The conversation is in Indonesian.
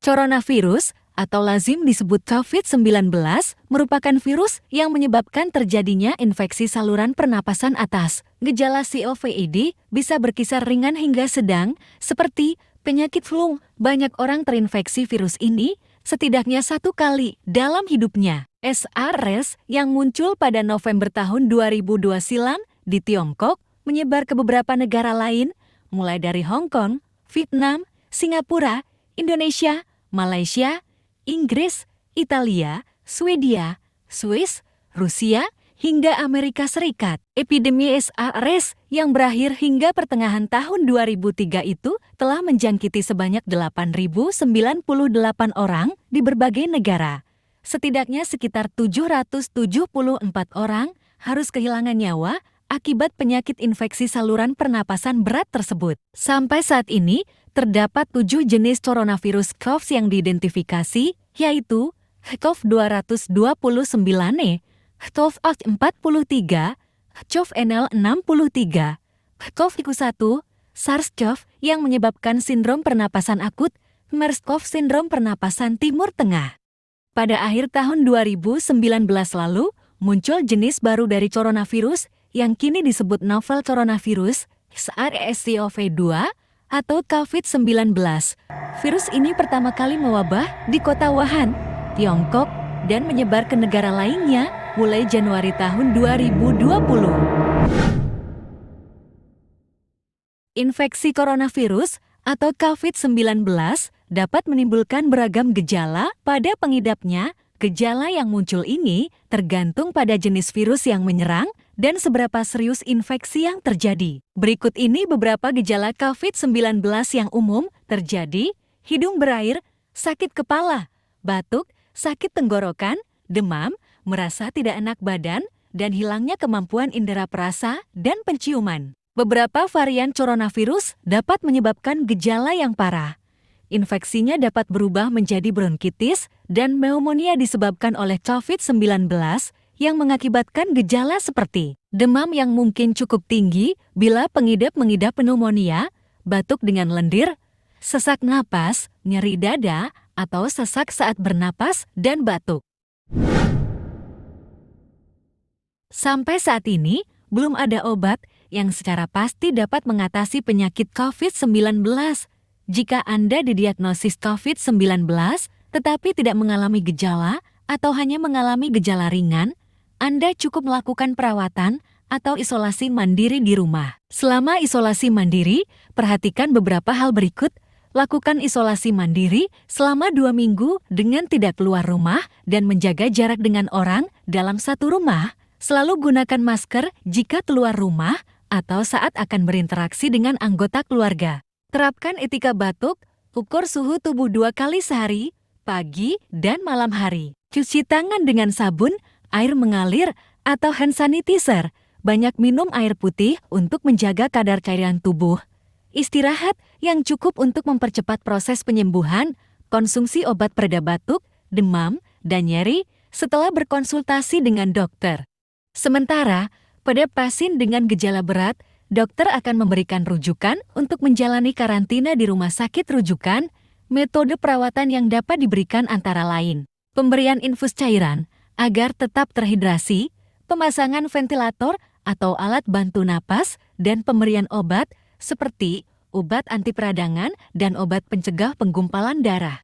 Coronavirus atau lazim disebut COVID-19 merupakan virus yang menyebabkan terjadinya infeksi saluran pernapasan atas. Gejala COVID bisa berkisar ringan hingga sedang, seperti penyakit flu. Banyak orang terinfeksi virus ini setidaknya satu kali dalam hidupnya. SARS yang muncul pada November tahun 2002 silam di Tiongkok menyebar ke beberapa negara lain, mulai dari Hong Kong, Vietnam, Singapura, Indonesia, Malaysia, Inggris, Italia, Swedia, Swiss, Rusia, hingga Amerika Serikat. Epidemi SARS yang berakhir hingga pertengahan tahun 2003 itu telah menjangkiti sebanyak 8.098 orang di berbagai negara. Setidaknya sekitar 774 orang harus kehilangan nyawa akibat penyakit infeksi saluran pernapasan berat tersebut. Sampai saat ini, terdapat 7 jenis coronavirus CoV yang diidentifikasi, yaitu CoV229E, CoV43, CoV-NL63, CoV-1, SARS-CoV yang menyebabkan sindrom pernapasan akut, MERS-CoV sindrom pernapasan Timur Tengah. Pada akhir tahun 2019 lalu, muncul jenis baru dari coronavirus yang kini disebut novel coronavirus, SARS-CoV-2, atau COVID-19. Virus ini pertama kali mewabah di kota Wuhan, Tiongkok, dan menyebar ke negara lainnya mulai Januari tahun 2020. Infeksi coronavirus atau COVID-19 dapat menimbulkan beragam gejala pada pengidapnya. Gejala yang muncul ini tergantung pada jenis virus yang menyerang dan seberapa serius infeksi yang terjadi. Berikut ini beberapa gejala COVID-19 yang umum terjadi: hidung berair, sakit kepala, batuk, sakit tenggorokan, demam, merasa tidak enak badan, dan hilangnya kemampuan indera perasa dan penciuman. Beberapa varian coronavirus dapat menyebabkan gejala yang parah. Infeksinya dapat berubah menjadi bronkitis dan pneumonia disebabkan oleh COVID-19 yang mengakibatkan gejala seperti demam yang mungkin cukup tinggi bila pengidap mengidap pneumonia, batuk dengan lendir, sesak napas, nyeri dada, atau sesak saat bernapas dan batuk. Sampai saat ini, belum ada obat yang secara pasti dapat mengatasi penyakit COVID-19. Jika Anda didiagnosis COVID-19 tetapi tidak mengalami gejala atau hanya mengalami gejala ringan, Anda cukup melakukan perawatan atau isolasi mandiri di rumah. Selama isolasi mandiri, perhatikan beberapa hal berikut. Lakukan isolasi mandiri selama 2 minggu dengan tidak keluar rumah dan menjaga jarak dengan orang dalam satu rumah. Selalu gunakan masker jika keluar rumah atau saat akan berinteraksi dengan anggota keluarga. Terapkan etika batuk, ukur suhu tubuh 2 kali sehari, pagi dan malam hari. Cuci tangan dengan sabun, air mengalir, atau hand sanitizer. Banyak minum air putih untuk menjaga kadar cairan tubuh. Istirahat yang cukup untuk mempercepat proses penyembuhan. Konsumsi obat pereda batuk, demam, dan nyeri setelah berkonsultasi dengan dokter. Sementara, pada pasien dengan gejala berat, dokter akan memberikan rujukan untuk menjalani karantina di rumah sakit rujukan. Metode perawatan yang dapat diberikan antara lain: pemberian infus cairan agar tetap terhidrasi, pemasangan ventilator atau alat bantu napas, dan pemberian obat seperti obat anti peradangan dan obat pencegah penggumpalan darah.